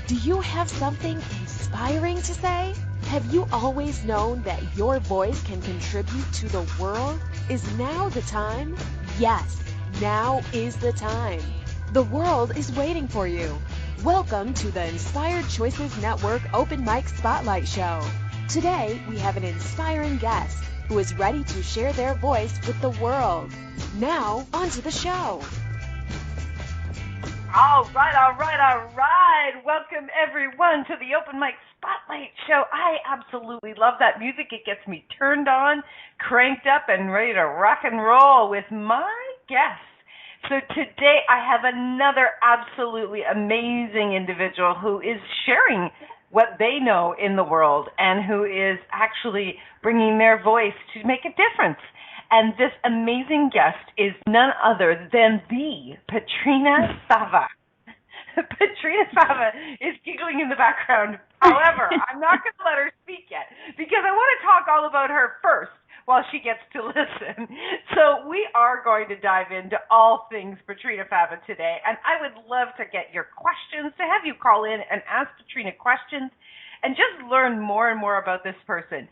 Do you have something inspiring to say? Have you always known that your voice can contribute to the world? Is now the time? Yes, now is the time. The world is waiting for you. Welcome to the Inspired Choices Network Open Mic Spotlight Show. Today, we have an inspiring guest who is ready to share their voice with the world. Now, on to the show. All right. Welcome, everyone, to the Open Mic Spotlight Show. I absolutely love that music. It gets me turned on, cranked up, and ready to rock and roll with my guests. So today I have another absolutely amazing individual who is sharing what they know in the world and who is actually bringing their voice to make a difference. And this amazing guest is none other than the Petrina Fava. Petrina Fava is giggling in the background. However, I'm not going to let her speak yet because I want to talk all about her first while she gets to listen. So we are going to dive into all things Petrina Fava today, and I would love to get your questions, to have you call in and ask Petrina questions and just learn more and more about this person.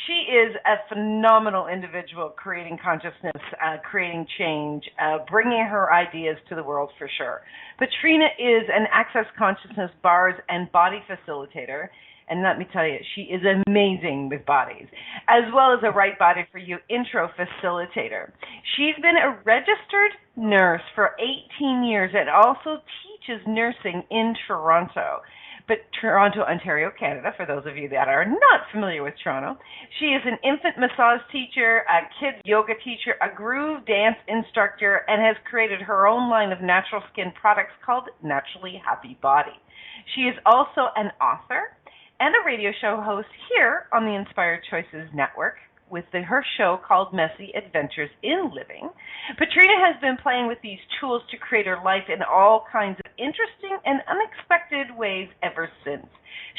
She is a phenomenal individual, creating consciousness, creating change, bringing her ideas to the world for sure. Petrina is an Access Consciousness bars and body facilitator, and let me tell you, she is amazing with bodies, as well as a Right Body for You Intro Facilitator. She's been a registered nurse for 18 years and also teaches nursing in Toronto. But Toronto, Ontario, Canada, for those of you that are not familiar with Toronto. She is an infant massage teacher, a kids yoga teacher, a groove dance instructor, and has created her own line of natural skin products called Naturally Happy Body. She is also an author and a radio show host here on the Inspired Choices Network with her show called Messy Adventures in Living. Petrina has been playing with these tools to create her life in all kinds of interesting and unexpected ways ever since.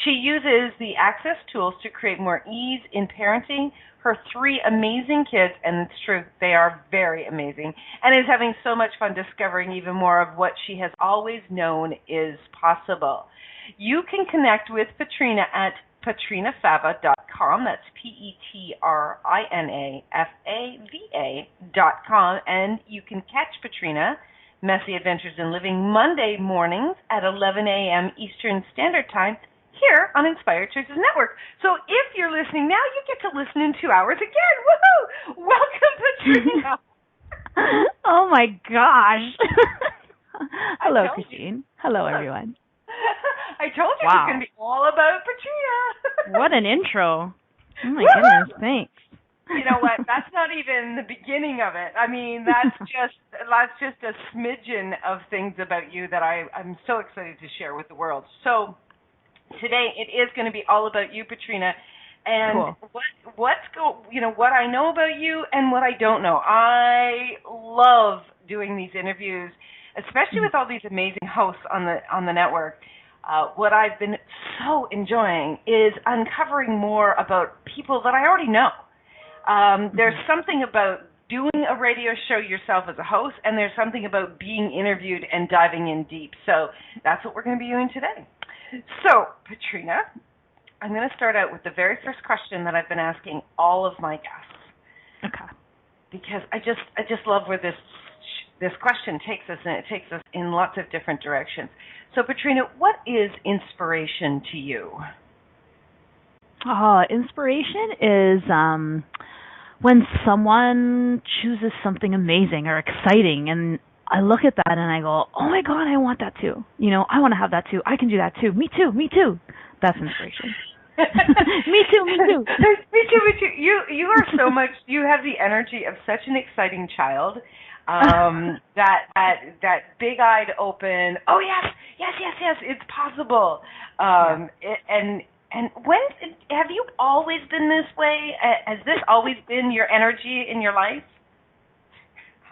She uses the Access tools to create more ease in parenting her 3 amazing kids, and it's true, they are very amazing, and is having so much fun discovering even more of what she has always known is possible. You can connect with Petrina at petrinafava.com. That's petrinafava.com. And you can catch Petrina, Messy Adventures in Living, Monday mornings at 11 a.m. Eastern Standard Time here on Inspired Choices Network. So if you're listening now, you get to listen in 2 hours again. Woohoo! Welcome, Petrina. Oh, my gosh. Hello, Christine. Hello, everyone. I told you It was going to be all about Petrina. What an intro. Oh, my goodness, thanks. You know what? That's not even the beginning of it. I mean, that's just a smidgen of things about you that I'm so excited to share with the world. So today it is going to be all about you, Petrina, and cool. what I know about you and what I don't know. I love doing these interviews, especially with all these amazing hosts on the network. What I've been so enjoying is uncovering more about people that I already know. There's something about doing a radio show yourself as a host, and there's something about being interviewed and diving in deep. So that's what we're going to be doing today. So, Petrina, I'm going to start out with the very first question that I've been asking all of my guests. Okay. Because I just love where this question takes us, and it takes us in lots of different directions. So, Petrina, what is inspiration to you? Inspiration is when someone chooses something amazing or exciting, and I look at that and I go, oh, my God, I want that too. You know, I want to have that too. I can do that too. Me too. That's inspiration. Me too. Me too. You are so much, you have the energy of such an exciting child. That big-eyed open, oh yes, it's possible. And when have you always been this way? Has this always been your energy in your life?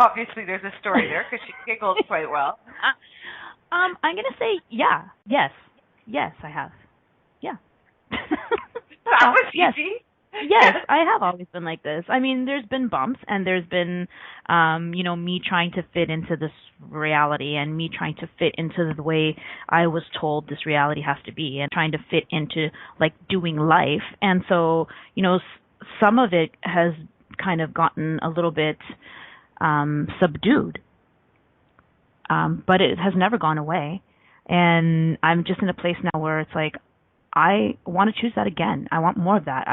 Obviously, there's a story there because she giggled quite well. I'm gonna say yes, I have. Yeah. That was easy. Yes, I have always been like this. I mean, there's been bumps and there's been, me trying to fit into this reality and me trying to fit into the way I was told this reality has to be and trying to fit into like doing life. And so, some of it has kind of gotten a little bit subdued, but it has never gone away. And I'm just in a place now where it's like, I want to choose that again. I want more of that.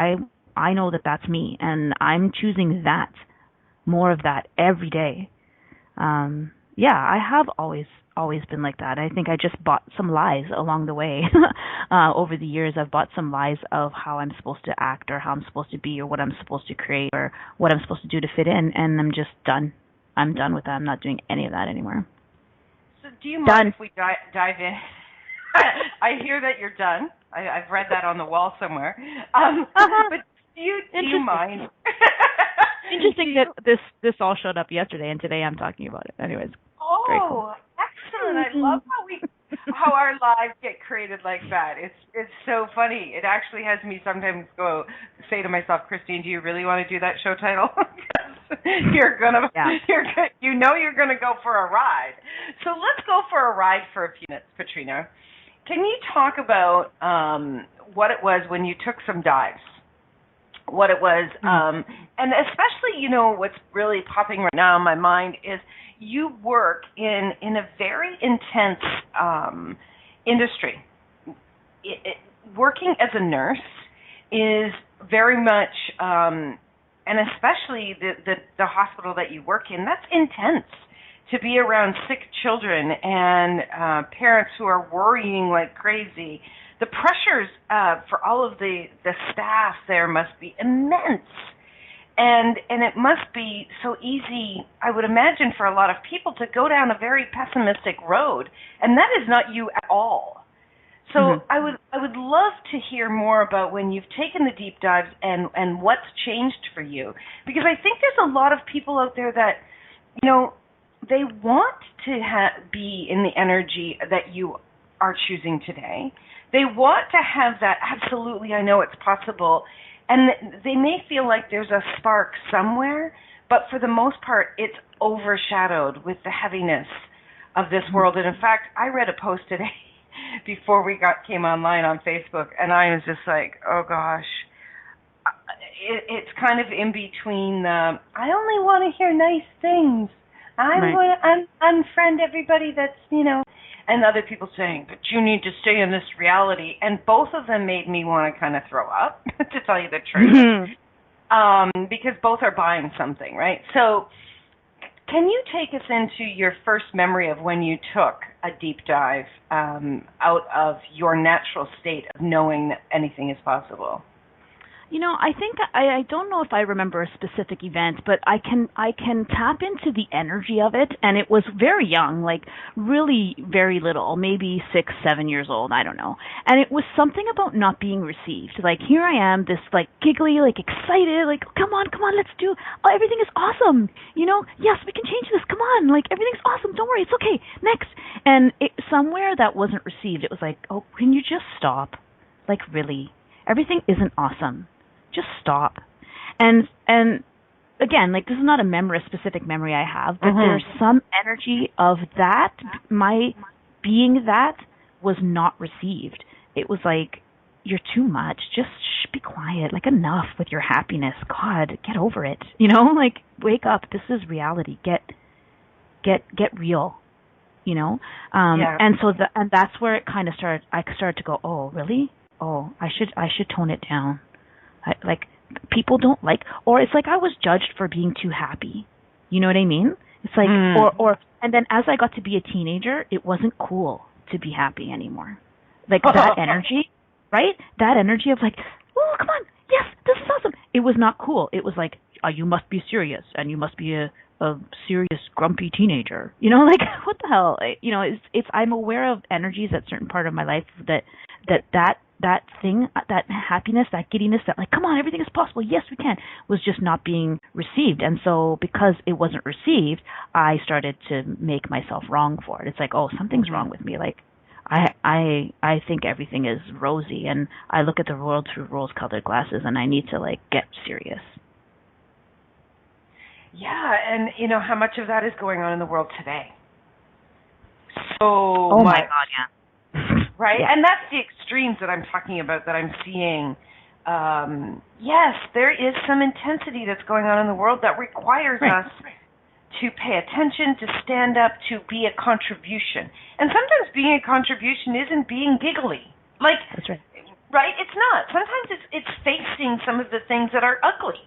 I know that that's me, and I'm choosing that, more of that every day. I have always been like that. I think I just bought some lies along the way. Over the years, I've bought some lies of how I'm supposed to act or how I'm supposed to be or what I'm supposed to create or what I'm supposed to do to fit in, and I'm just done. I'm done with that. I'm not doing any of that anymore. So do you mind if we dive in? I hear that you're done. I've read that on the wall somewhere. But do you mind? Interesting that this all showed up yesterday, and today I'm talking about it. Anyways. Very cool. Excellent! I love how our lives get created like that. It's so funny. It actually has me sometimes say to myself, Christine, do you really want to do that show title? You're gonna go for a ride. So let's go for a ride for a few minutes, Petrina. Can you talk about what it was when you took some dives? What it was, and especially, what's really popping right now in my mind is you work in a very intense industry. Working as a nurse is very much, and especially the hospital that you work in, that's intense. To be around sick children and parents who are worrying like crazy. The pressures for all of the staff there must be immense. And it must be so easy, I would imagine, for a lot of people to go down a very pessimistic road. And that is not you at all. So I would love to hear more about when you've taken the deep dives and what's changed for you. Because I think there's a lot of people out there that, they want to be in the energy that you are choosing today. They want to have that, absolutely, I know it's possible. And they may feel like there's a spark somewhere, but for the most part, it's overshadowed with the heaviness of this world. And in fact, I read a post today before we came online on Facebook, and I was just like, oh gosh. It's kind of in between the, I only want to hear nice things. I'm going to unfriend everybody that's, and other people saying, but you need to stay in this reality. And both of them made me want to kind of throw up, to tell you the truth, because both are buying something, right? So can you take us into your first memory of when you took a deep dive out of your natural state of knowing that anything is possible? I think I don't know if I remember a specific event, but I can tap into the energy of it, and it was very young, like really very little, maybe 6, 7 years old, I don't know. And it was something about not being received. Like here I am, this like giggly, like excited, like come on, let's do. Oh, everything is awesome. Yes, we can change this. Come on, like everything's awesome. Don't worry, it's okay. Next. And somewhere that wasn't received. It was like, oh, can you just stop? Like really, everything isn't awesome. Just stop. And again, like this is not a specific memory I have, but there's some energy of that, my being that was not received. It was like, you're too much. Just be quiet. Like enough with your happiness. God, get over it. Like wake up. This is reality. Get real. And so and that's where it kind of started. I started to go, oh really? Oh, I should tone it down. Like people don't like, or it's like I was judged for being too happy. You know what I mean? It's like, and then as I got to be a teenager, it wasn't cool to be happy anymore. Like that energy, right? That energy of like, oh, come on, yes, this is awesome. It was not cool. It was like, you must be serious, and you must be a serious, grumpy teenager. Like what the hell? It's I'm aware of energies at certain part of my life that thing, that happiness, that giddiness, that like, come on, everything is possible. Yes, we can, was just not being received. And so because it wasn't received, I started to make myself wrong for it. It's like, oh, something's wrong with me. Like, I think everything is rosy, and I look at the world through rose-colored glasses, and I need to like get serious. Yeah, and you know how much of that is going on in the world today. So Oh much. my God, yeah. Right? Yeah. And that's the extremes that I'm talking about, that I'm seeing. Yes, there is some intensity that's going on in the world that requires us to pay attention, to stand up, to be a contribution. And sometimes being a contribution isn't being giggly. Like, That's right. Right? It's not. Sometimes it's facing some of the things that are ugly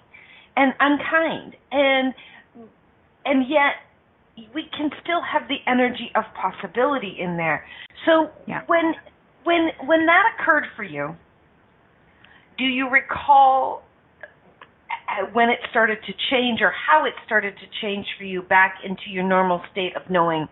and unkind. And yet we can still have the energy of possibility in there. So when that occurred for you, do you recall when it started to change, or how it started to change for you back into your normal state of knowing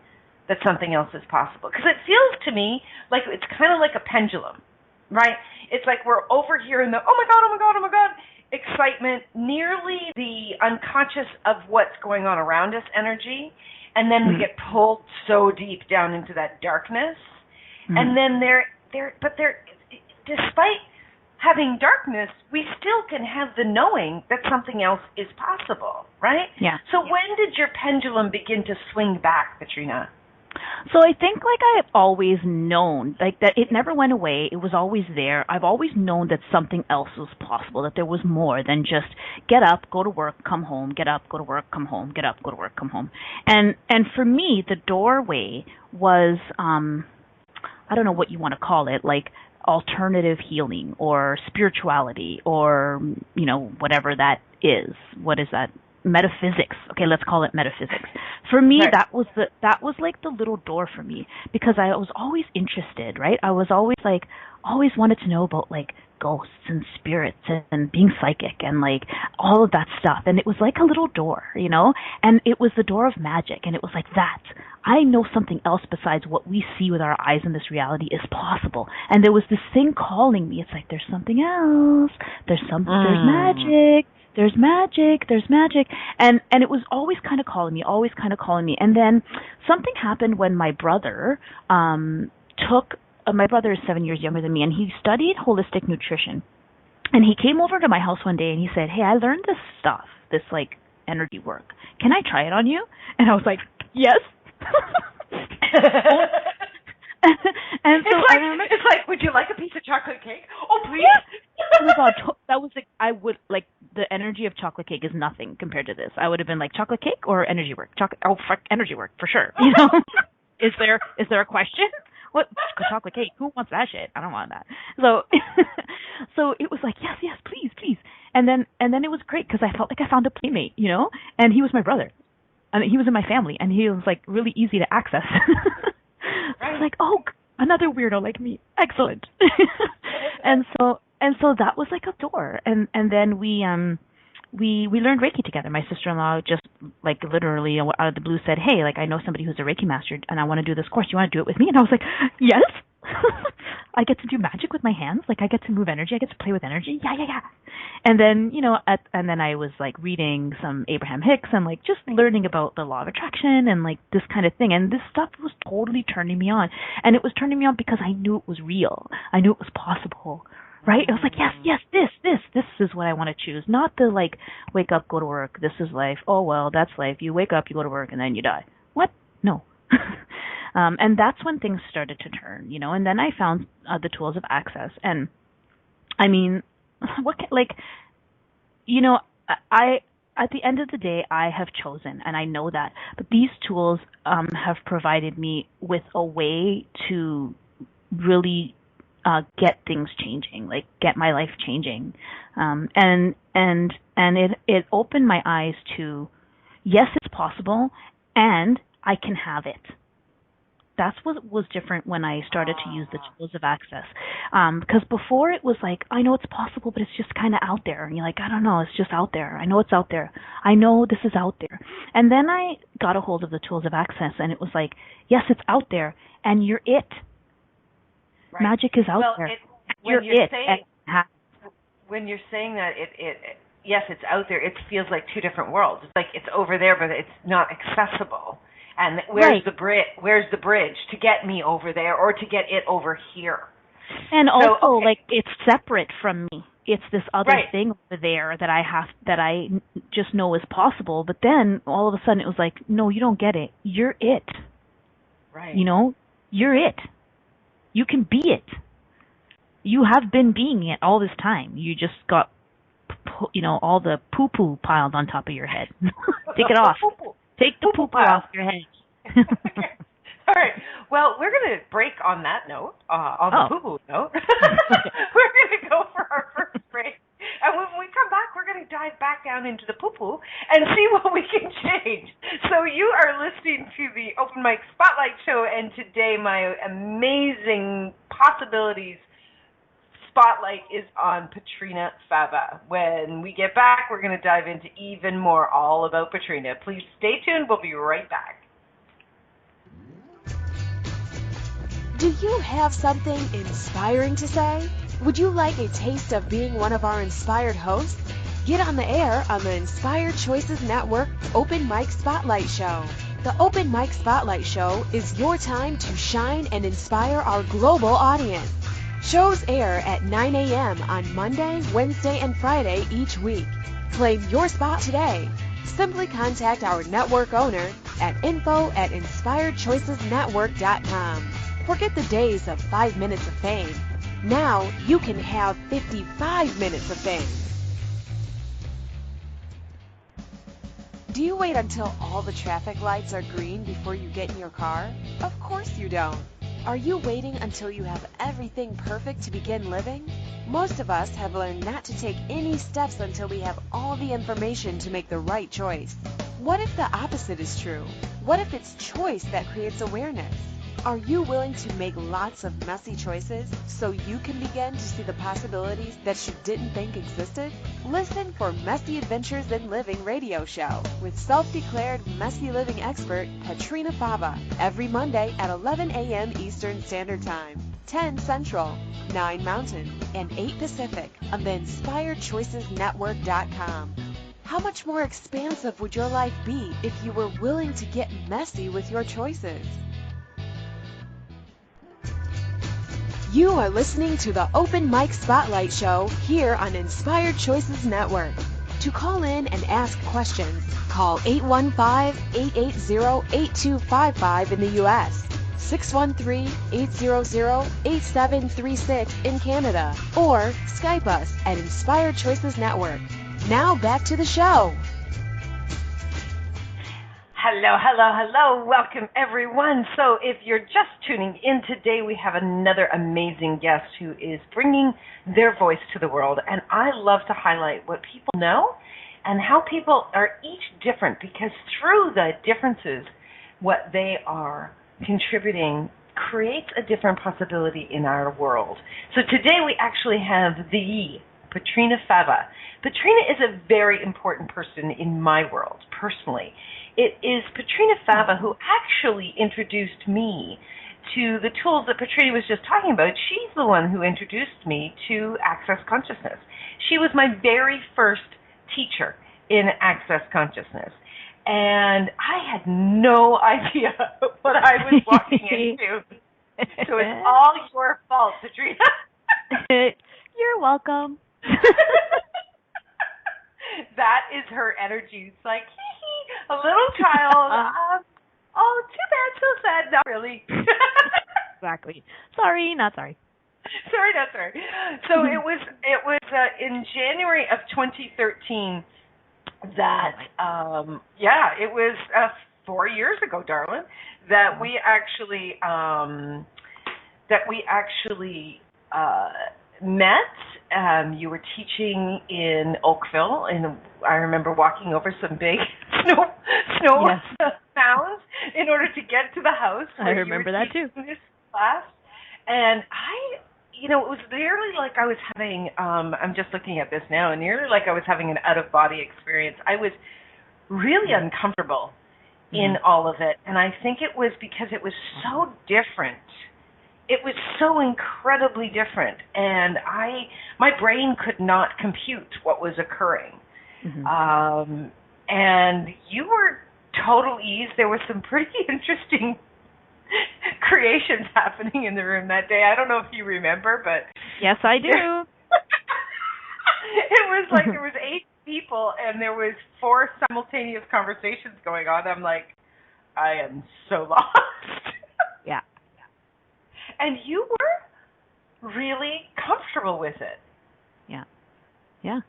that something else is possible? Because it feels to me like it's kind of like a pendulum, right? It's like we're over here in the, oh my God, excitement, nearly the unconscious of what's going on around us energy, and then we get pulled so deep down into that darkness. And then despite having darkness, we still can have the knowing that something else is possible, right? Yeah. So when did your pendulum begin to swing back, Petrina? So I think like I've always known, like that it never went away. It was always there. I've always known that something else was possible, that there was more than just get up, go to work, come home, get up, go to work, come home, get up, go to work, come home. And for me, the doorway was, I don't know what you want to call it, like alternative healing or spirituality or, you know, whatever that is. What is that? Metaphysics. Okay, let's call it metaphysics. For me, Right. that was like the little door for me, because I was always interested, right? I was always wanted to know about like ghosts and spirits and being psychic and like all of that stuff. And it was like a little door, you know? And it was the door of magic, and it was like that. I know something else besides what we see with our eyes in this reality is possible. And there was this thing calling me. It's like, there's something else. There's magic. There's magic. And it was always kind of calling me. And then something happened when my brother my brother is 7 years younger than me, and he studied holistic nutrition. And he came over to my house one day and he said, hey, I learned this stuff, this like energy work. Can I try it on you? And I was like, yes. And so it's like, would you like a piece of chocolate cake? Oh, please. Oh my God, that was like, I would like, the energy of chocolate cake is nothing compared to this. I would have been like, chocolate cake or energy work? Energy work for sure. You know, is there a question? What chocolate cake? Who wants that shit? I don't want that. So it was like, yes, please. And then it was great because I felt like I found a playmate, you know, and he was my brother, and he was in my family, and he was like really easy to access. I was like, oh, another weirdo like me. Excellent. and so that was like a door. And then we learned Reiki together. My sister-in-law just like literally out of the blue said, hey, like I know somebody who's a Reiki master and I want to do this course. You want to do it with me? And I was like, yes. I get to do magic with my hands. Like I get to move energy. I get to play with energy. Yeah. And then, you know, and then I was like reading some Abraham Hicks and like just learning about the law of attraction and like this kind of thing. And this stuff was totally turning me on. And it was turning me on because I knew it was real. I knew it was possible. Right? I was like, yes, this is what I want to choose. Not the like, wake up, go to work. This is life. Oh, well, that's life. You wake up, you go to work, and then you die. What? No. And that's when things started to turn, you know, and then I found the tools of access. And I mean, you know, at the end of the day, I have chosen, and I know that, but these tools have provided me with a way to really get things changing, like get my life changing. And it opened my eyes to, yes, it's possible, and I can have it. That's what was different when I started to use the tools of access. Because before it was like, I know it's possible, but it's just kind of out there. And you're like, I don't know, it's just out there. I know it's out there. I know this is out there. And then I got a hold of the tools of access, and it was like, yes, it's out there, and you're it. Right. Magic is out there. When you're saying that, yes, it's out there. It feels like two different worlds. It's like it's over there, but it's not accessible. And where's Right. the bridge to get me over there or to get it over here? And So, also, okay. like, it's separate from me. It's this other Right. thing over there that I just know is possible. But then all of a sudden it was like, no, you don't get it. You're it. Right. You know, you're it. You can be it. You have been being it all this time. You just got, all the poo-poo piled on top of your head. Take it off. Take the poo-poo off your head. All right. Well, we're going to break on that note, on the poo-poo note. We're going to go for our first break. And when we come back, we're going to dive back down into the poo-poo and see what we can change. So you are listening to the Open Mic Spotlight Show, and today my amazing possibilities spotlight is on Petrina Fava. When we get back, we're going to dive into even more all about Petrina. Please stay tuned. We'll be right back. Do you have something inspiring to say? Would you like a taste of being one of our inspired hosts? Get on the air on the Inspired Choices Network Open Mic Spotlight Show. The Open Mic Spotlight Show is your time to shine and inspire our global audience. Shows air at 9 a.m. on Monday, Wednesday, and Friday each week. Claim your spot today. Simply contact our network owner at info@inspiredchoicesnetwork.com. Forget the days of 5 minutes of fame. Now you can have 55 minutes of fame. Do you wait until all the traffic lights are green before you get in your car? Of course you don't. Are you waiting until you have everything perfect to begin living? Most of us have learned not to take any steps until we have all the information to make the right choice. What if the opposite is true? What if it's choice that creates awareness? Are you willing to make lots of messy choices so you can begin to see the possibilities that you didn't think existed? Listen for Messy Adventures in Living radio show with self-declared messy living expert Petrina Fava every Monday at 11 a.m. Eastern Standard Time, 10 Central, 9 Mountain, and 8 Pacific on the InspiredChoicesNetwork.com. How much more expansive would your life be if you were willing to get messy with your choices? You are listening to the Open Mic Spotlight Show here on Inspired Choices Network. To call in and ask questions, call 815-880-8255 in the U.S., 613-800-8736 in Canada, or Skype us at Inspired Choices Network. Now back to the show. Hello, hello, hello. Welcome, everyone. So if you're just tuning in today, we have another amazing guest who is bringing their voice to the world. And I love to highlight what people know and how people are each different, because through the differences, what they are contributing creates a different possibility in our world. So today we actually have the Petrina Fava. Petrina is a very important person in my world, personally. It is Petrina Fava who actually introduced me to the tools that Petrina was just talking about. She's the one who introduced me to Access Consciousness. She was my very first teacher in Access Consciousness. And I had no idea what I was walking into. So it's all your fault, Petrina. You're welcome. That is her energy. It's like, a little child. Oh, too bad, so sad. Not really. Exactly. Sorry, not sorry. Sorry, not sorry. So it was in January of 2013 that it was 4 years ago, darling, that we actually met. You were teaching in Oakville, and I remember walking over some big snow mounds in order to get to the house. I remember that too. This class, and it was nearly like I was having. I'm just looking at this now, and nearly like I was having an out-of-body experience. I was really uncomfortable in all of it, and I think it was because it was so different. It was so incredibly different, and my brain could not compute what was occurring. And you were total ease. There was some pretty interesting creations happening in the room that day. I don't know if you remember, but yes, I do. It was like there was 8 people and there was 4 simultaneous conversations going on. I'm like, I am so lost. Yeah. And you were really comfortable with it. Yeah. Yeah.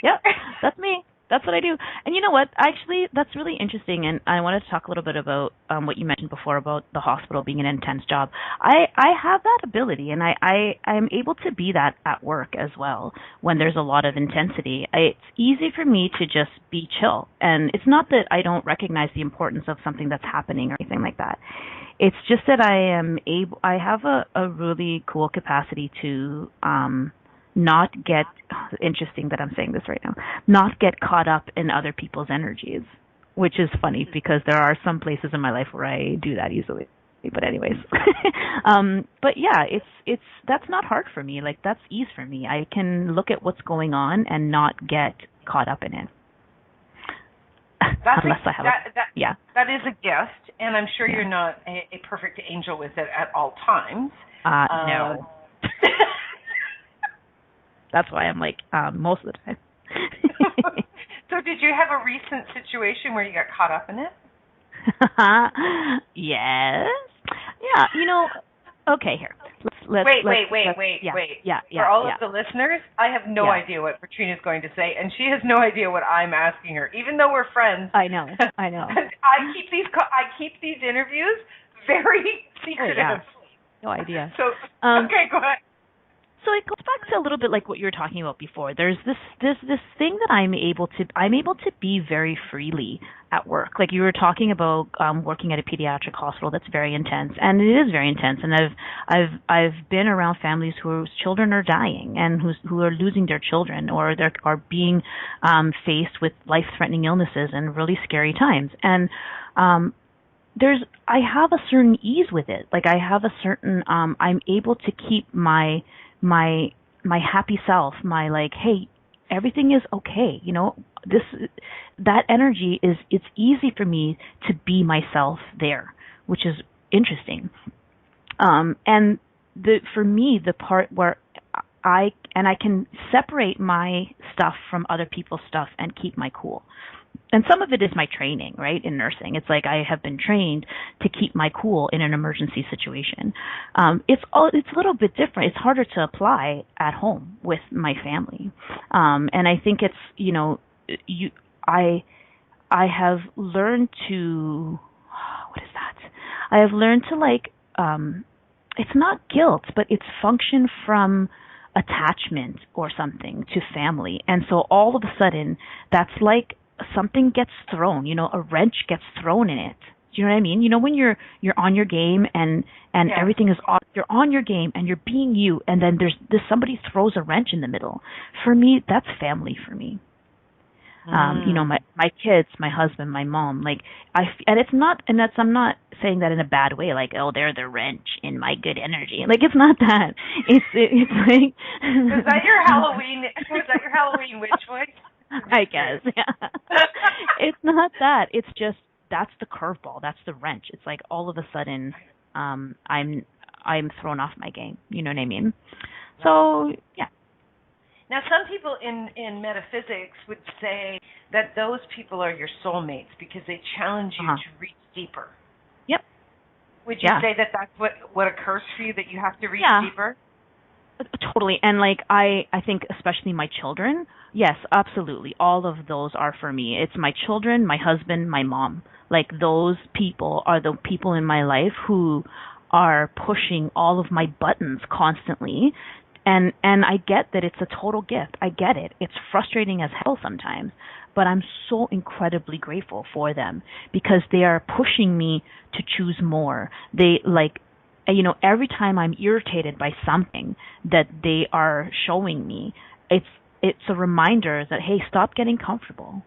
Yep, that's me. That's what I do. And you know what? Actually, that's really interesting. And I wanted to talk a little bit about what you mentioned before about the hospital being an intense job. I have that ability, and I am able to be that at work as well when there's a lot of intensity. It's easy for me to just be chill. And it's not that I don't recognize the importance of something that's happening or anything like that. It's just that I have a really cool capacity to not get, interesting that I'm saying this right now, not get caught up in other people's energies, which is funny because there are some places in my life where I do that easily. But anyways, but yeah, it's that's not hard for me. Like, that's ease for me. I can look at what's going on and not get caught up in it. Unless I have yeah. That is a gift, and I'm sure you're not a perfect angel with it at all times. No. That's why I'm like, most of the time. So did you have a recent situation where you got caught up in it? Yes. Yeah, you know, okay, here. Let's wait. Yeah. For all of the listeners, I have no idea what Petrina's going to say, and she has no idea what I'm asking her, even though we're friends. I know. I keep these interviews very secretive. No idea. So, okay, go ahead. So it goes back to a little bit like what you were talking about before. There's this thing that I'm able to be very freely at work. Like you were talking about working at a pediatric hospital that's very intense, and it is very intense. And I've been around families whose children are dying and who are losing their children, or they are being faced with life-threatening illnesses and really scary times. And I have a certain ease with it. Like I have a certain I'm able to keep my happy self, my like, hey, everything is okay. You know, that energy it's easy for me to be myself there, which is interesting. And for me, the part where I can separate my stuff from other people's stuff and keep my cool. And some of it is my training, right, in nursing. It's like I have been trained to keep my cool in an emergency situation. It's a little bit different. It's harder to apply at home with my family. And I think it's, you know, I have learned to, what is that? I have learned to like, it's not guilt, but it's function from attachment or something to family. And so all of a sudden, that's like, something gets thrown, you know, a wrench gets thrown in it. Do you know what I mean? You know, when you're on your game and everything is on, you're on your game and you're being you, and then there's somebody throws a wrench in the middle. For me, that's family for me. You know, my kids, my husband, my mom, like I'm not saying that in a bad way, like, oh, they're the wrench in my good energy. Like, it's not that. It's like. Was that your Halloween witch voice? I guess, yeah. It's not that. It's just, that's the curveball. That's the wrench. It's like all of a sudden, I'm thrown off my game. You know what I mean? So, yeah. Now, some people in metaphysics would say that those people are your soulmates because they challenge you to reach deeper. Yep. Would you say that that's what occurs for you, that you have to reach deeper? Totally. And like I think especially my children, yes, absolutely. All of those are for me. It's my children, my husband, my mom. Like, those people are the people in my life who are pushing all of my buttons constantly. And I get that it's a total gift. I get it. It's frustrating as hell sometimes, but I'm so incredibly grateful for them because they are pushing me to choose more. They like, you know, every time I'm irritated by something that they are showing me, it's a reminder that, hey, stop getting comfortable.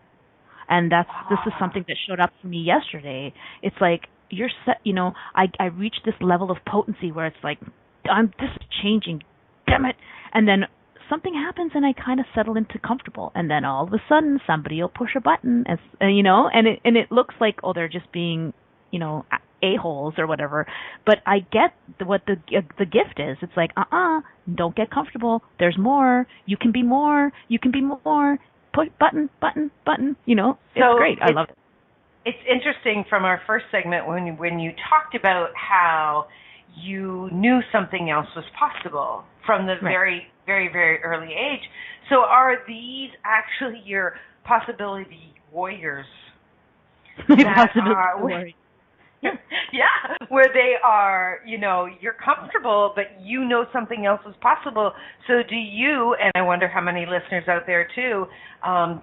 And this is something that showed up for me yesterday. It's like, you're set, you know, I reached this level of potency where it's like, this is changing, damn it. And then something happens and I kind of settle into comfortable, and then all of a sudden somebody will push a button, as you know, and it looks like, oh, they're just being, you know, a-holes or whatever. But I get what the gift is. It's like, don't get comfortable. There's more. You can be more. You can be more. Push button, button, button. You know, it's great. I love it. It's interesting from our first segment when you talked about how you knew something else was possible from the very, very, very early age. So are these actually your possibility warriors? Where they are, you know, you're comfortable, but you know something else is possible. So do you, and I wonder how many listeners out there too,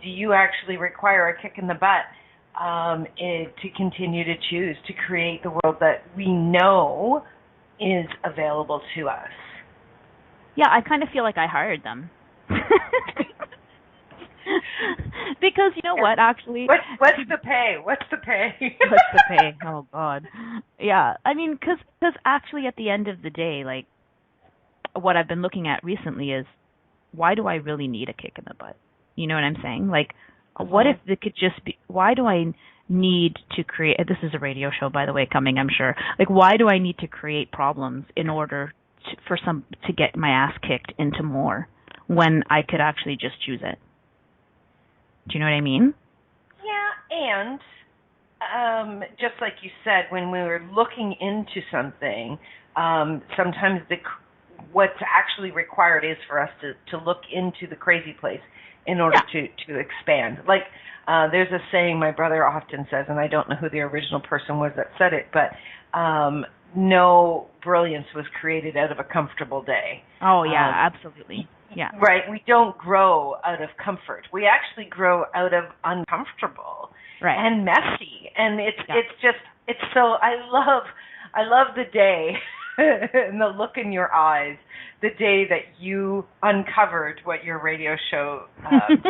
do you actually require a kick in the butt to continue to choose to create the world that we know is available to us? Yeah, I kind of feel like I hired them. Because you know what, actually... What's the pay? What's the pay? What's the pay? Oh, God. Yeah, I mean, because actually at the end of the day, like, what I've been looking at recently is, why do I really need a kick in the butt? You know what I'm saying? Like, what if it could just be... Why do I need to create... This is a radio show, by the way, coming, I'm sure. Like, why do I need to create problems in order to get my ass kicked into more when I could actually just choose it? Do you know what I mean? Yeah, and just like you said, when we were looking into something, sometimes what's actually required is for us to look into the crazy place in order to expand. Like, there's a saying my brother often says, and I don't know who the original person was that said it, but no brilliance was created out of a comfortable day. Oh, yeah, absolutely. Yeah. Right. We don't grow out of comfort. We actually grow out of uncomfortable and messy. And it's so, I love the day and the look in your eyes, the day that you uncovered what your radio show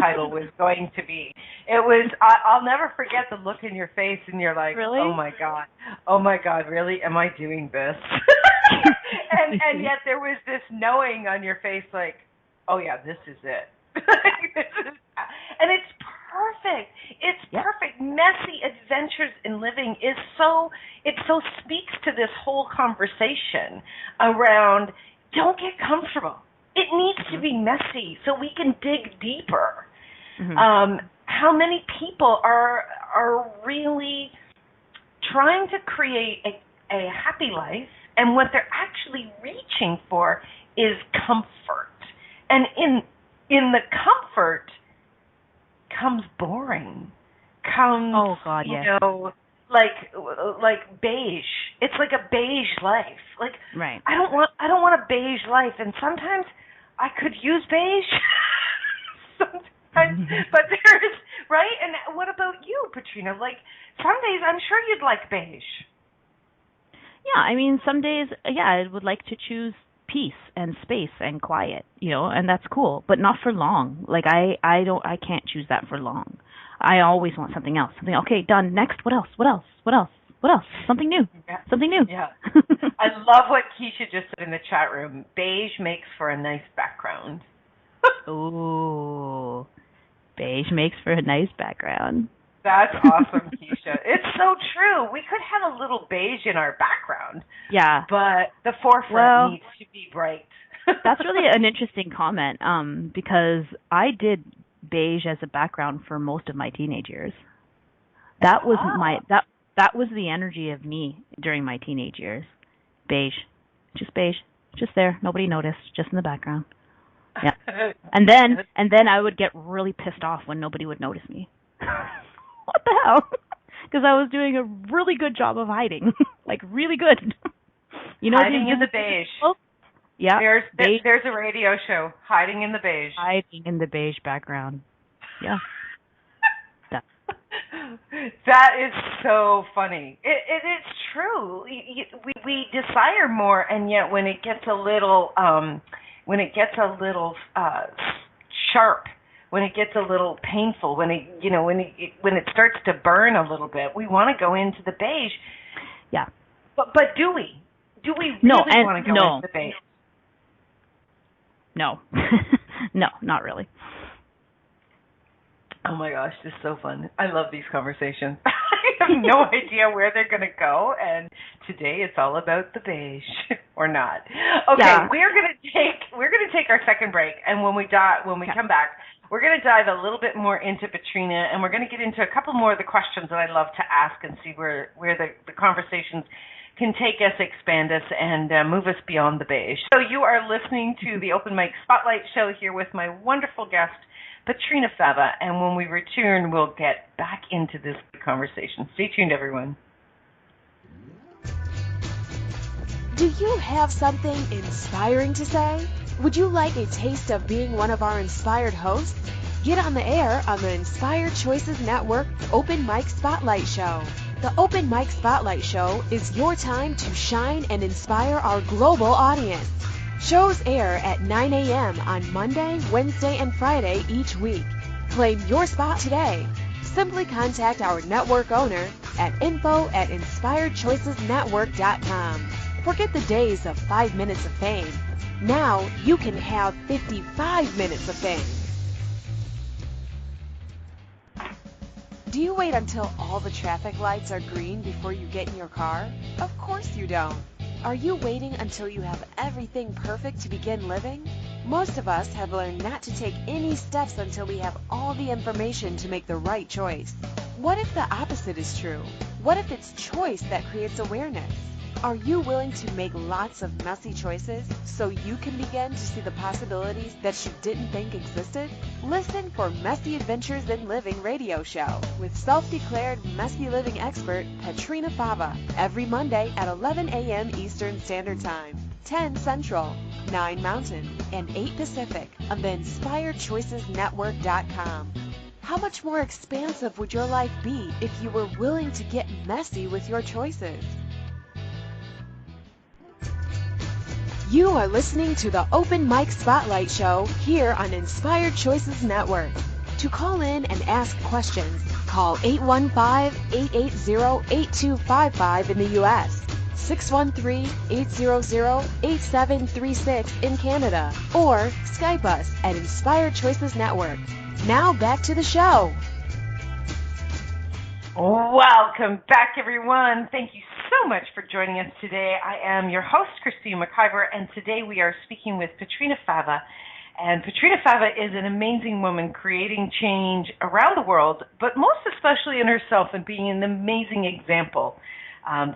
title was going to be. It was, I'll never forget the look in your face, and you're like, really? oh my God, really? Am I doing this? and yet there was this knowing on your face, like, oh yeah, this is it. And it's perfect. It's perfect. Messy adventures in living it so speaks to this whole conversation around don't get comfortable. It needs to be messy so we can dig deeper. How many people are really trying to create a happy life, and what they're actually reaching for is comfort. And in the comfort comes boring. Comes, you know, like beige. It's like a beige life. Like, I don't want a beige life. And sometimes I could use beige. Sometimes, but there's right. And what about you, Petrina? Like, some days I'm sure you'd like beige. Yeah, I mean, some days, I would like to choose peace and space and quiet, you know, and that's cool, but not for long. Like I can't choose that for long. I always want something else. Okay, done. Next. What else? Something new. Yeah. I love what Keisha just said in the chat room. Beige makes for a nice background. Ooh. Beige makes for a nice background. That's awesome, Keisha. It's so true. We could have a little beige in our background. Yeah. But the forefront needs to be bright. That's really an interesting comment, because I did beige as a background for most of my teenage years. That was that was the energy of me during my teenage years. Beige. Just there. Nobody noticed. Just in the background. Yeah. And then I would get really pissed off when nobody would notice me. What the hell? Because I was doing a really good job of hiding. Like, really good. You know, hiding in the beige. Yeah. There's a radio show, Hiding in the Beige. Hiding in the beige background. Yeah. That is so funny. It is true. We desire more, and yet when it gets a little sharp, when it gets a little painful, when it starts to burn a little bit, we want to go into the beige. Yeah. But do we? Do we really want to go into the beige? No. No, not really. Oh my gosh, this is so fun. I love these conversations. I have no idea where they're going to go, and today it's all about the beige, or not. Okay, Yeah. we're going to take our second break, and when we come back, we're going to dive a little bit more into Petrina, and we're going to get into a couple more of the questions that I love to ask and see where the conversations can take us, expand us, and move us beyond the beige. So you are listening to the Open Mic Spotlight Show here with my wonderful guest, Petrina Fava, and when we return, we'll get back into this conversation. Stay tuned, everyone. Do you have something inspiring to say? Would you like a taste of being one of our inspired hosts? Get on the air on the Inspired Choices Network Open Mic Spotlight Show. The Open Mic Spotlight Show is your time to shine and inspire our global audience. Shows air at 9 a.m. on Monday, Wednesday, and Friday each week. Claim your spot today. Simply contact our network owner at info@inspiredchoicesnetwork.com. Forget the days of 5 minutes of fame. Now you can have 55 minutes of fame. Do you wait until all the traffic lights are green before you get in your car? Of course you don't. Are you waiting until you have everything perfect to begin living? Most of us have learned not to take any steps until we have all the information to make the right choice. What if the opposite is true? What if it's choice that creates awareness? Are you willing to make lots of messy choices so you can begin to see the possibilities that you didn't think existed? Listen for Messy Adventures in Living radio show with self-declared messy living expert Petrina Fava every Monday at 11 a.m. Eastern Standard Time, 10 Central, 9 Mountain, and 8 Pacific on the InspiredChoicesNetwork.com. How much more expansive would your life be if you were willing to get messy with your choices? You are listening to the Open Mic Spotlight Show here on Inspired Choices Network. To call in and ask questions, call 815-880-8255 in the U.S., 613-800-8736 in Canada, or Skype us at Inspired Choices Network. Now back to the show. Welcome back, everyone. Thank you so much for joining us today. I am your host, Christine McIver, and today we are speaking with Petrina Fava. And Petrina Fava is an amazing woman creating change around the world, but most especially in herself, and being an amazing example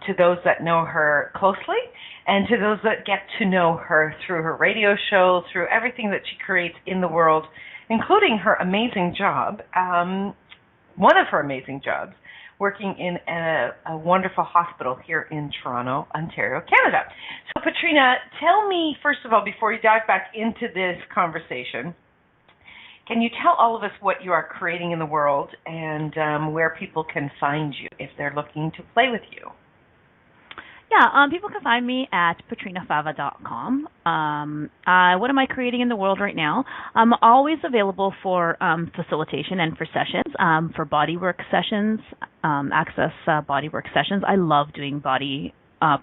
to those that know her closely and to those that get to know her through her radio show, through everything that she creates in the world, including her amazing job, one of her amazing jobs, working in a wonderful hospital here in Toronto, Ontario, Canada. So, Petrina, tell me, first of all, before you dive back into this conversation, can you tell all of us what you are creating in the world and where people can find you if they're looking to play with you? Yeah, people can find me at petrinafava.com. What am I creating in the world right now? I'm always available for facilitation and for sessions, for bodywork sessions, access bodywork sessions. I love doing body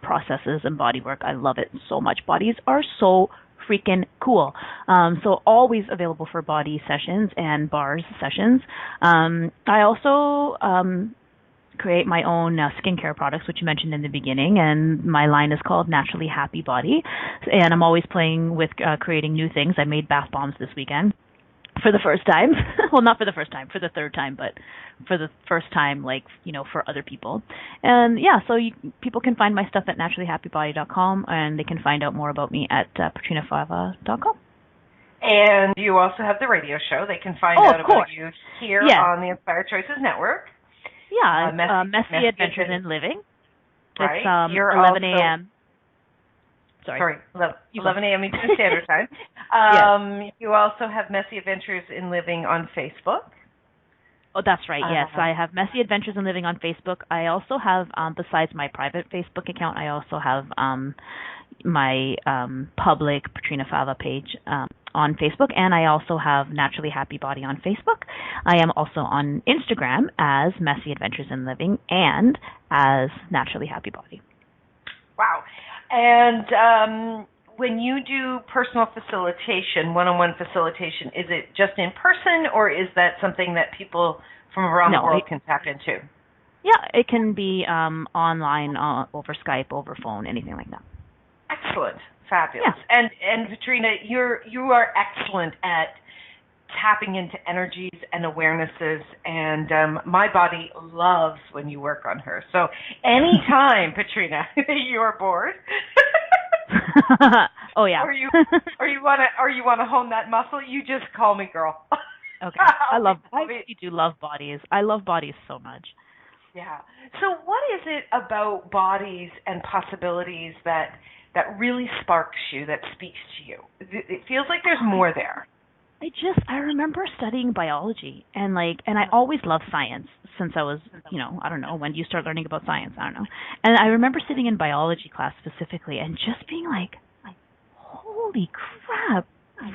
processes and bodywork. I love it so much. Bodies are so freaking cool. So always available for body sessions and bars sessions. I also create my own skincare products, which you mentioned in the beginning, and my line is called Naturally Happy Body, and I'm always playing with creating new things. I made bath bombs this weekend for the first time. Well, not for the first time, for the third time, but for the first time, like, for other people. And yeah, so people can find my stuff at naturallyhappybody.com, and they can find out more about me at petrinafava.com. And you also have the radio show. They can find out about you here on the Inspired Choices Network. Yeah, Messy Adventures in Living. Right. It's 11 a.m. Sorry, 11 a.m. Eastern Standard Time. Yes. You also have Messy Adventures in Living on Facebook. Oh, that's right, yes. I have Messy Adventures in Living on Facebook. I also have, besides my private Facebook account, I also have my public Petrina Fava page on Facebook, and I also have Naturally Happy Body on Facebook. I am also on Instagram as Messy Adventures in Living and as Naturally Happy Body. Wow. And when you do personal facilitation, one-on-one facilitation, is it just in person, or is that something that people from around the world can tap into? Yeah, it can be online, over Skype, over phone, anything like that. Excellent. Fabulous. Yeah. And Petrina, you are excellent at tapping into energies and awarenesses, and my body loves when you work on her. So anytime, Petrina, you're bored, oh yeah, or you want to hone that muscle, you just call me, girl. Okay. I do love bodies. I love bodies so much. Yeah. So what is it about bodies and possibilities that really sparks you, that speaks to you? It feels like there's more there. I remember studying biology and I always loved science since I was, I don't know, when do you start learning about science? I don't know. And I remember sitting in biology class specifically and just being like, holy crap,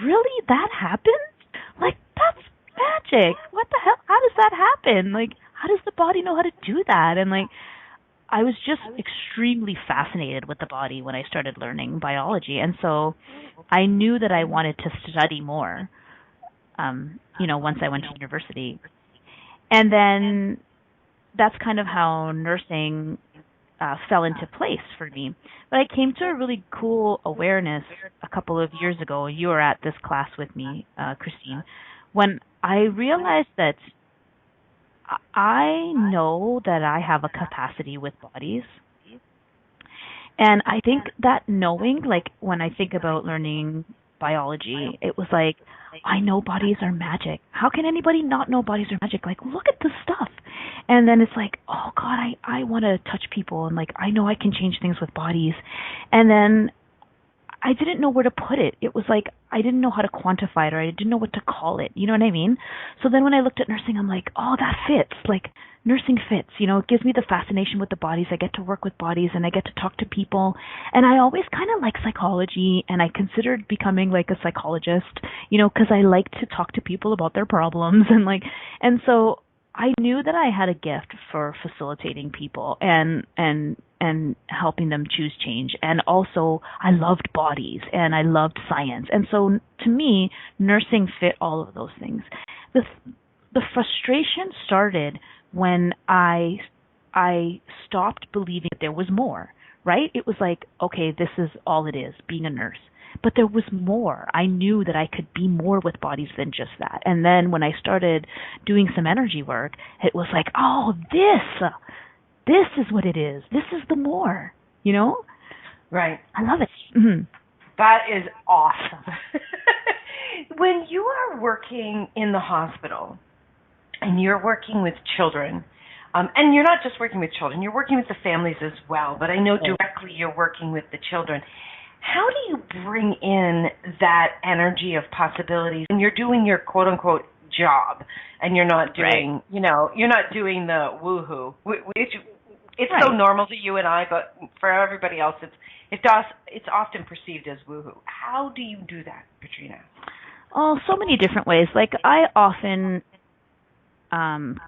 really? That happened? That's magic. What the hell? How does that happen? How does the body know how to do that? And I was just extremely fascinated with the body when I started learning biology. And so I knew that I wanted to study more, once I went to university. And then that's kind of how nursing fell into place for me. But I came to a really cool awareness a couple of years ago. You were at this class with me, Christine, when I realized that I know that I have a capacity with bodies. And I think that knowing, when I think about learning biology, it was I know bodies are magic. How can anybody not know bodies are magic? Look at this stuff. And then it's oh God, I want to touch people, and I know I can change things with bodies. And then I didn't know where to put it. It was I didn't know how to quantify it, or I didn't know what to call it. You know what I mean? So then when I looked at nursing, I'm oh, that fits. Nursing fits. It gives me the fascination with the bodies. I get to work with bodies, and I get to talk to people. And I always kind of like psychology, and I considered becoming a psychologist, because I like to talk to people about their problems. And so I knew that I had a gift for facilitating people and helping them choose change. And also I loved bodies and I loved science. And so to me, nursing fit all of those things. The frustration started when I stopped believing that there was more, right? It was okay, this is all it is, being a nurse. But there was more. I knew that I could be more with bodies than just that. And then when I started doing some energy work, it was oh, this is what it is. This is the more, Right. I love it. Mm-hmm. That is awesome. When you are working in the hospital and you're working with children, and you're not just working with children, you're working with the families as well, but I know directly you're working with the children. How do you bring in that energy of possibilities when you're doing your quote-unquote job and you're not doing, you're not doing the woohoo? It's so normal to you and I, but for everybody else, it's often perceived as woohoo. How do you do that, Petrina? Oh, so many different ways. I often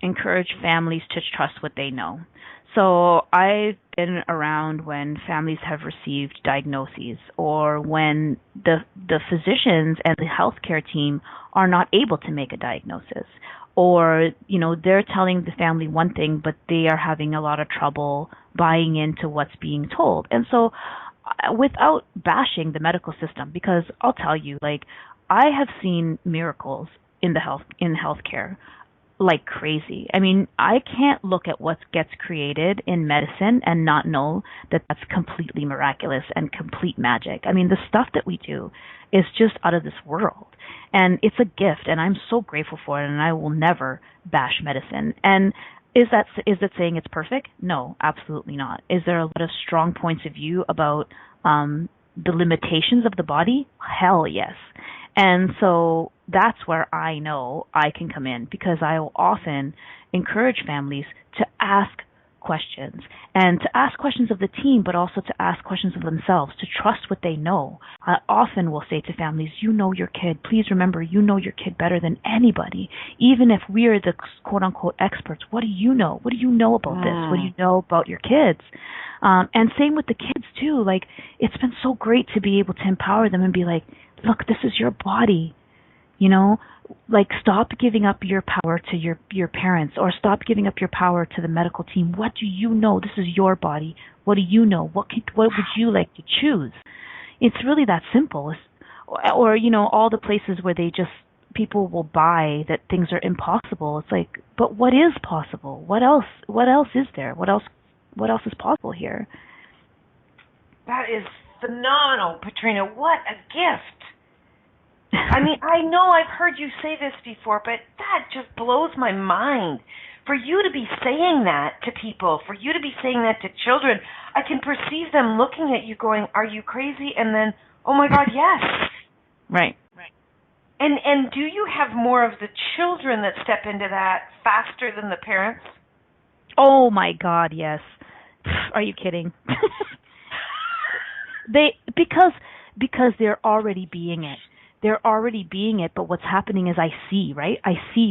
encourage families to trust what they know. So I've been around when families have received diagnoses, or when the physicians and the healthcare team are not able to make a diagnosis, or they're telling the family one thing, but they are having a lot of trouble buying into what's being told. And so, without bashing the medical system, because I'll tell you, I have seen miracles in healthcare. Like crazy. I mean, I can't look at what gets created in medicine and not know that that's completely miraculous and complete magic. I mean, the stuff that we do is just out of this world. And it's a gift, and I'm so grateful for it, and I will never bash medicine. And is it saying it's perfect? No, absolutely not. Is there a lot of strong points of view about the limitations of the body? Hell yes. And so that's where I know I can come in, because I will often encourage families to ask questions, and to ask questions of the team, but also to ask questions of themselves, to trust what they know. I often will say to families, you know your kid. Please remember, you know your kid better than anybody. Even if we are the quote-unquote experts, what do you know? What do you know about this? What do you know about your kids? And same with the kids, too. Like, it's been so great to be able to empower them and be like, look, this is your body. You know, like, stop giving up your power to your parents, or stop giving up your power to the medical team. What do you know? This is your body. What do you know? What would you like to choose? It's really that simple. Or, you know, all the places where people will buy that things are impossible. It's like, but what is possible? What else is there? What else is possible here? That is phenomenal, Petrina. What a gift. I mean, I know I've heard you say this before, but that just blows my mind. For you to be saying that to people, for you to be saying that to children, I can perceive them looking at you going, are you crazy? And then, oh my God, yes. Right. And do you have more of the children that step into that faster than the parents? Oh my God, yes. Are you kidding? Because they're already being it. They're already being it, but what's happening is I see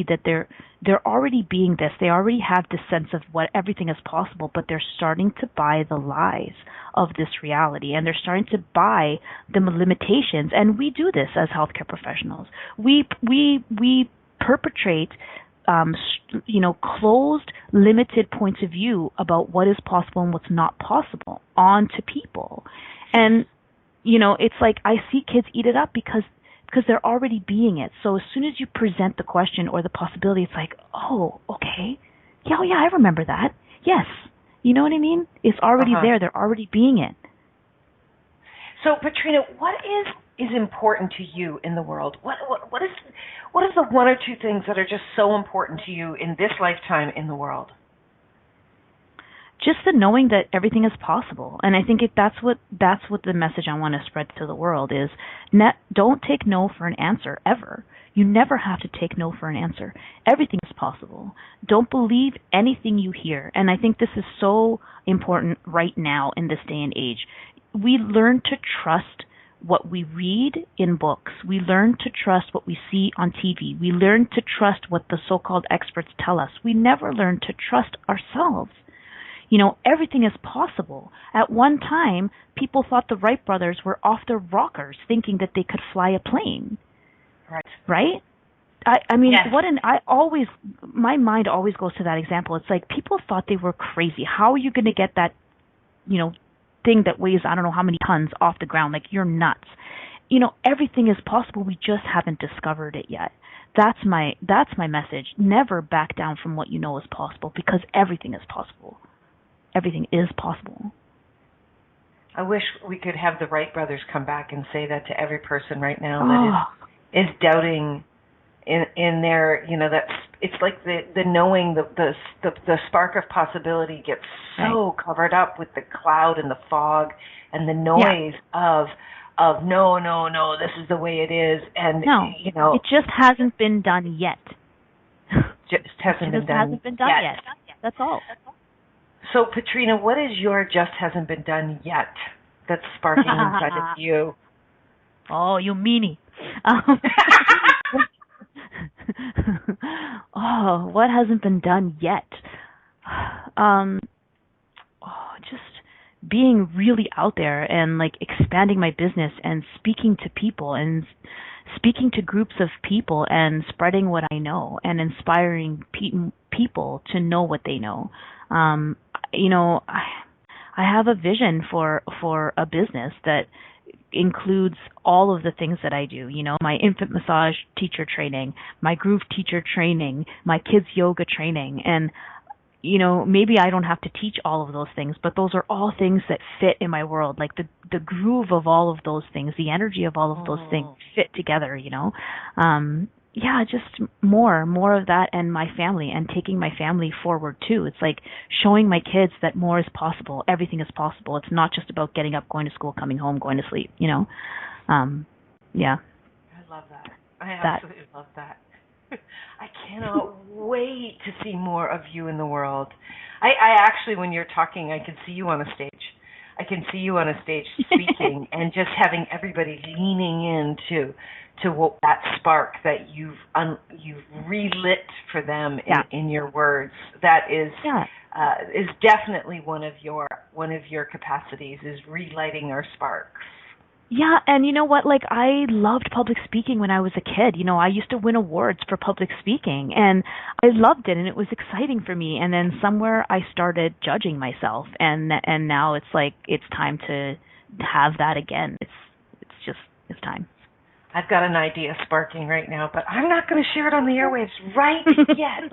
that they're already being this. They already have this sense of what everything is possible, but they're starting to buy the lies of this reality, and they're starting to buy the limitations. And we do this as healthcare professionals. We perpetrate closed, limited points of view about what is possible and what's not possible onto people. And it's like I see kids eat it up because they're already being it. So as soon as you present the question or the possibility, it's like, oh, okay. Yeah, I remember that. Yes. You know what I mean? It's already there. They're already being it. So, Petrina, what is important to you in the world? What is the one or two things that are just so important to you in this lifetime in the world? Just the knowing that everything is possible. And I think that's what the message I want to spread to the world is, don't take no for an answer ever. You never have to take no for an answer. Everything is possible. Don't believe anything you hear. And I think this is so important right now in this day and age. We learn to trust what we read in books. We learn to trust what we see on TV. We learn to trust what the so-called experts tell us. We never learn to trust ourselves. Everything is possible. At one time, people thought the Wright brothers were off their rockers, thinking that they could fly a plane. Right? I mean, yes. My mind always goes to that example. It's like people thought they were crazy. How are you going to get that, thing that weighs I don't know how many tons off the ground? Like, you're nuts. Everything is possible. We just haven't discovered it yet. That's my message. Never back down from what you know is possible, because everything is possible. Everything is possible. I wish we could have the Wright brothers come back and say that to every person right now that is doubting in their, that's, it's like the knowing, the spark of possibility gets so covered up with the cloud and the fog and the noise of no, this is the way it is. And, it just hasn't been done yet. Hasn't been done yet. That's all. So, Petrina, what is your just hasn't been done yet that's sparking inside of you? Oh, you meanie. What hasn't been done yet? Just being really out there and like expanding my business and speaking to people and speaking to groups of people and spreading what I know and inspiring people to know what they know. I have a vision for a business that includes all of the things that I do, my infant massage teacher training, my groove teacher training, my kids yoga training. And, maybe I don't have to teach all of those things, but those are all things that fit in my world. Like the groove of all of those things, the energy of all of those things fit together, just more of that, and my family, and taking my family forward too. It's like showing my kids that more is possible. Everything is possible. It's not just about getting up, going to school, coming home, going to sleep, I love that. I absolutely love that. I cannot wait to see more of you in the world. I actually, when you're talking, I can see you on a stage. I can see you on a stage speaking and just having everybody leaning into that spark that you've relit for them in your words. That is definitely one of your capacities, is relighting our sparks. Yeah, and you know what? Like, I loved public speaking when I was a kid. You know, I used to win awards for public speaking, and I loved it, and it was exciting for me. And then somewhere I started judging myself, and now it's like it's time to have that again. It's time. I've got an idea sparking right now, but I'm not going to share it on the airwaves right yet.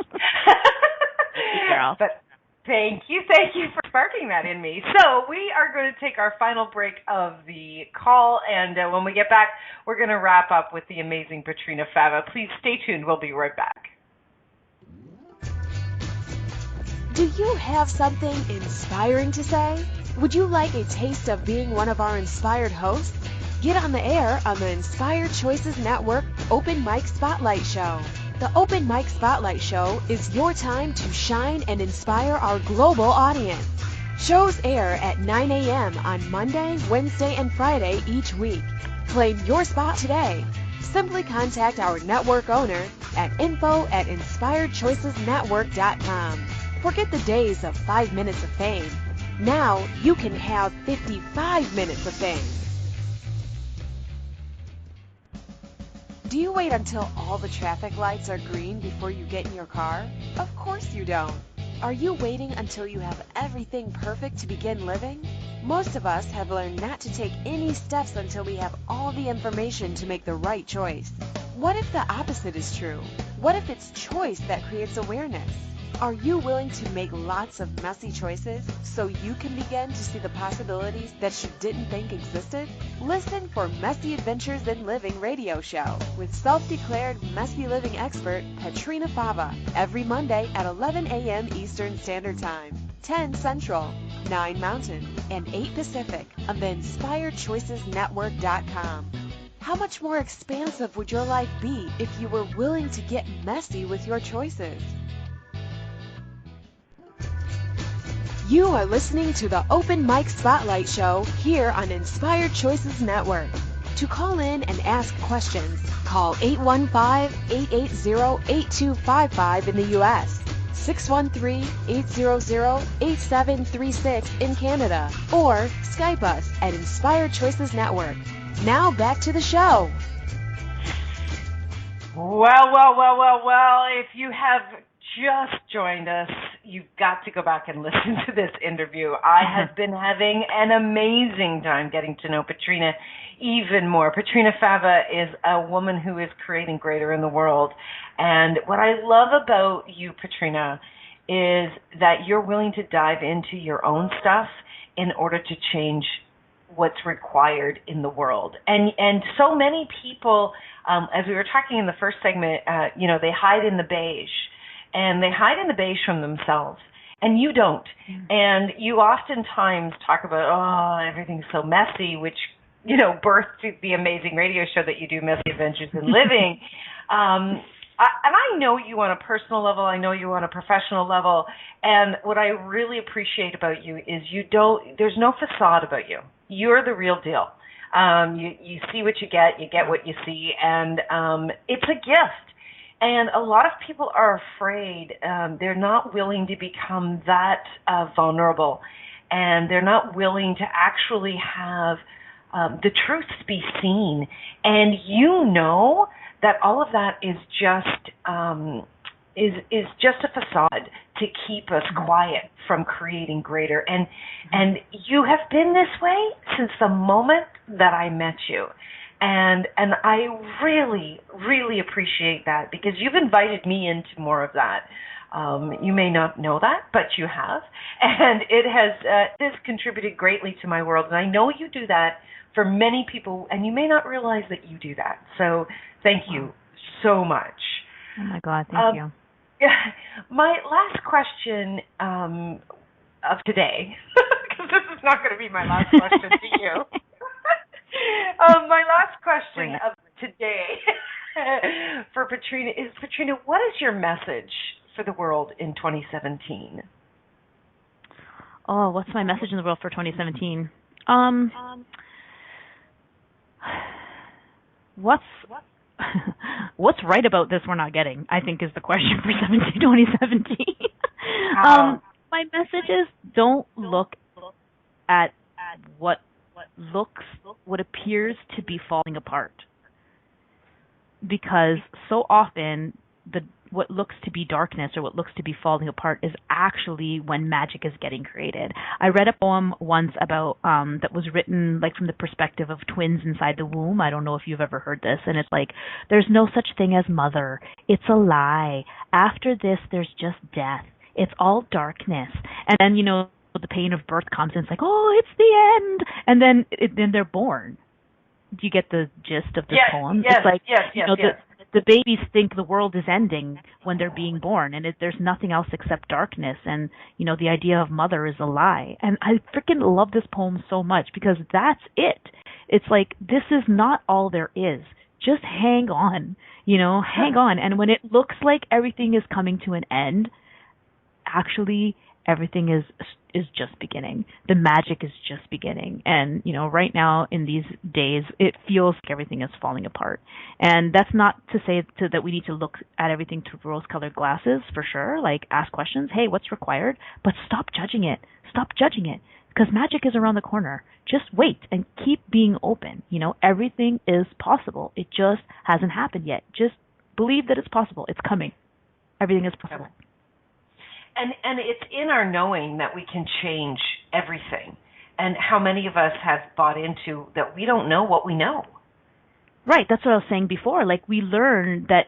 Girl. But thank you for sparking that in me. So we are going to take our final break of the call, and when we get back, we're going to wrap up with the amazing Petrina Fava. Please stay tuned. We'll be right back. Do you have something inspiring to say? Would you like a taste of being one of our inspired hosts? Get on the air on the Inspired Choices Network Open Mic Spotlight Show. The Open Mic Spotlight Show is your time to shine and inspire our global audience. Shows air at 9 a.m. on Monday, Wednesday, and Friday each week. Claim your spot today. Simply contact our network owner at info@inspiredchoicesnetwork.com. Forget the days of 5 minutes of fame. Now you can have 55 minutes of fame. Do you wait until all the traffic lights are green before you get in your car? Of course you don't. Are you waiting until you have everything perfect to begin living? Most of us have learned not to take any steps until we have all the information to make the right choice. What if the opposite is true? What if it's choice that creates awareness? Are you willing to make lots of messy choices so you can begin to see the possibilities that you didn't think existed? Listen for Messy Adventures in Living radio show with self-declared messy living expert Petrina Fava every Monday at 11 a.m. Eastern Standard Time, 10 Central, 9 Mountain, and 8 Pacific on the InspiredChoicesNetwork.com. How much more expansive would your life be if you were willing to get messy with your choices? You are listening to the Open Mic Spotlight Show here on Inspired Choices Network. To call in and ask questions, call 815-880-8255 in the U.S., 613-800-8736 in Canada, or Skype us at Inspired Choices Network. Now back to the show. Well, if you have just joined us, you've got to go back and listen to this interview. I have been having an amazing time getting to know Petrina even more. Petrina Fava is a woman who is creating greater in the world. And what I love about you, Petrina, is that you're willing to dive into your own stuff in order to change what's required in the world. And so many people, as we were talking in the first segment, they hide in the beige. And they hide in the beige from themselves, and you don't. And you oftentimes talk about, everything's so messy, which, birthed the amazing radio show that you do, Messy Adventures in Living. And I know you on a personal level. I know you on a professional level. And what I really appreciate about you is there's no facade about you. You're the real deal. You see what you get what you see, and it's a gift. And a lot of people are afraid. They're not willing to become that vulnerable, and they're not willing to actually have the truth be seen. And you know that all of that is just a facade to keep us quiet from creating greater. And you have been this way since the moment that I met you. And I really, really appreciate that, because you've invited me into more of that. You may not know that, but you have. And it has contributed greatly to my world. And I know you do that for many people, and you may not realize that you do that. So thank you so much. Oh, my God, thank you. My last question of today, because this is not going to be my last question to you. My last question of today for Petrina is, Petrina, what is your message for the world in 2017? Oh, what's my message in the world for 2017? What's right about this we're not getting, I think, is the question for 2017. My message is, don't look at what appears to be falling apart, because so often what looks to be darkness or what looks to be falling apart is actually when magic is getting created. I read a poem once about that was written like from the perspective of twins inside the womb. I don't know if you've ever heard this, and it's like, there's no such thing as mother. It's a lie. After this, there's just death. It's all darkness. And then, the pain of birth comes and it's like, oh, it's the end. And then they're born. Do you get the gist of this poem? Yes, it's like, yes. The babies think the world is ending when they're being born, and there's nothing else except darkness. And, the idea of mother is a lie. And I freaking love this poem so much because that's it. It's like, this is not all there is. Just hang on, hang on. And when it looks like everything is coming to an end, actually everything is just beginning. The magic is just beginning. And, right now in these days, it feels like everything is falling apart. And that's not to say that we need to look at everything through rose-colored glasses, for sure. Like, ask questions. Hey, what's required? But stop judging it. Stop judging it. Because magic is around the corner. Just wait and keep being open. Everything is possible. It just hasn't happened yet. Just believe that it's possible. It's coming. Everything is possible. And it's in our knowing that we can change everything. And how many of us have bought into that we don't know what we know? Right, that's what I was saying before. Like, we learned that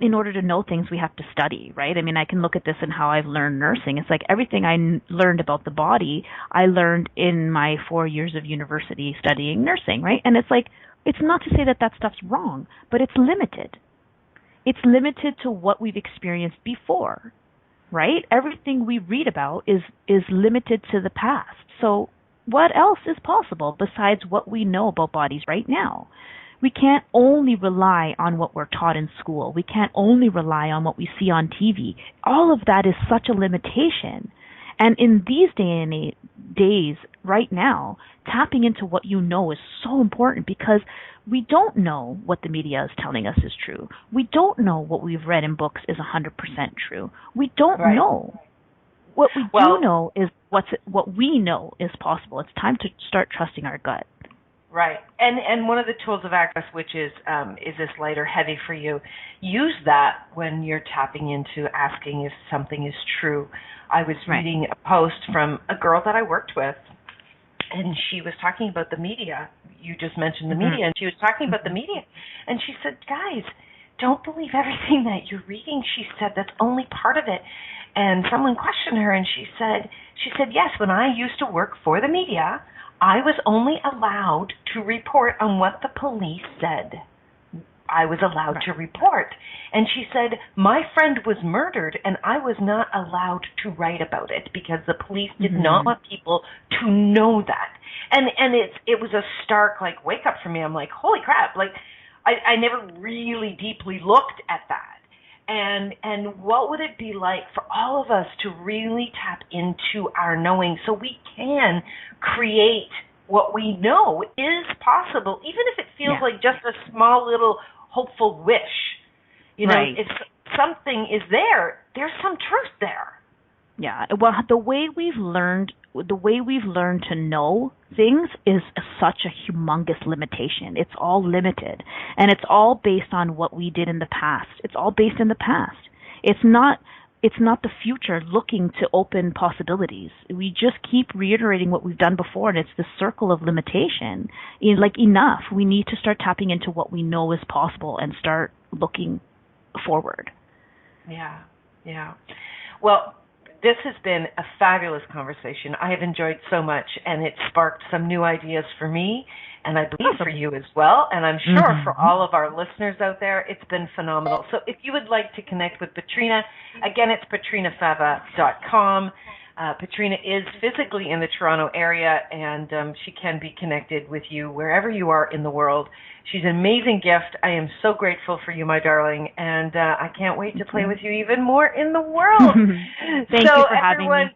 in order to know things, we have to study, right? I mean, I can look at this in how I've learned nursing. It's like everything I learned about the body, I learned in my 4 years of university studying nursing, right? And it's like, it's not to say that stuff's wrong, but it's limited. It's limited to what we've experienced before. Right? Everything we read about is limited to the past. So what else is possible besides what we know about bodies right now? We can't only rely on what we're taught in school. We can't only rely on what we see on TV. All of that is such a limitation. And in these days, right now, tapping into what you know is so important, because we don't know what the media is telling us is true. We don't know what we've read in books is 100% true. We don't know. What we do know is what we know is possible. It's time to start trusting our gut. Right. And one of the tools of access, which is this light or heavy for you? Use that when you're tapping into asking if something is true. I was reading a post from a girl that I worked with, and she was talking about the media. You just mentioned the media, and she was talking about the media. And she said, guys, don't believe everything that you're reading. She said, that's only part of it. And someone questioned her, and she said, yes, when I used to work for the media, I was only allowed to report on what the police said. I was allowed to report. And she said, my friend was murdered, and I was not allowed to write about it because the police did not want people to know that. And it was a stark, like, wake-up for me. I'm like, holy crap. Like, I never really deeply looked at that. And what would it be like for all of us to really tap into our knowing so we can create what we know is possible, even if it feels like just a small little hopeful wish. If something is there, there's some truth there. Yeah. Well, the way we've learned to know things is such a humongous limitation. It's all limited, and it's all based on what we did in the past. It's all based in the past. It's not the future looking to open possibilities. We just keep reiterating what we've done before, and it's the circle of limitation. Enough. We need to start tapping into what we know is possible and start looking forward. Yeah. Well, this has been a fabulous conversation. I have enjoyed so much, and it sparked some new ideas for me, and I believe for you as well, and I'm sure for all of our listeners out there, it's been phenomenal. So if you would like to connect with Petrina, again, it's petrinafava.com. Petrina is physically in the Toronto area, and she can be connected with you wherever you are in the world. She's an amazing gift. I am so grateful for you, my darling, and I can't wait to play with you even more in the world. Thank you for having me.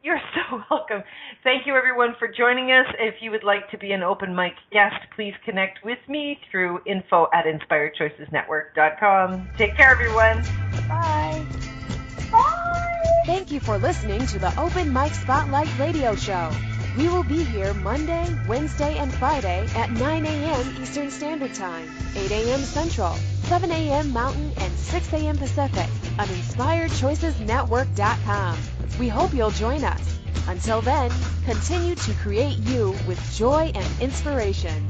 You're so welcome. Thank you, everyone, for joining us. If you would like to be an open mic guest, please connect with me through info@inspiredchoicesnetwork.com. Take care, everyone. Bye. Bye. Thank you for listening to the Open Mic Spotlight Radio Show. We will be here Monday, Wednesday, and Friday at 9 a.m. Eastern Standard Time, 8 a.m. Central, 7 a.m. Mountain, and 6 a.m. Pacific on InspiredChoicesNetwork.com. We hope you'll join us. Until then, continue to create you with joy and inspiration.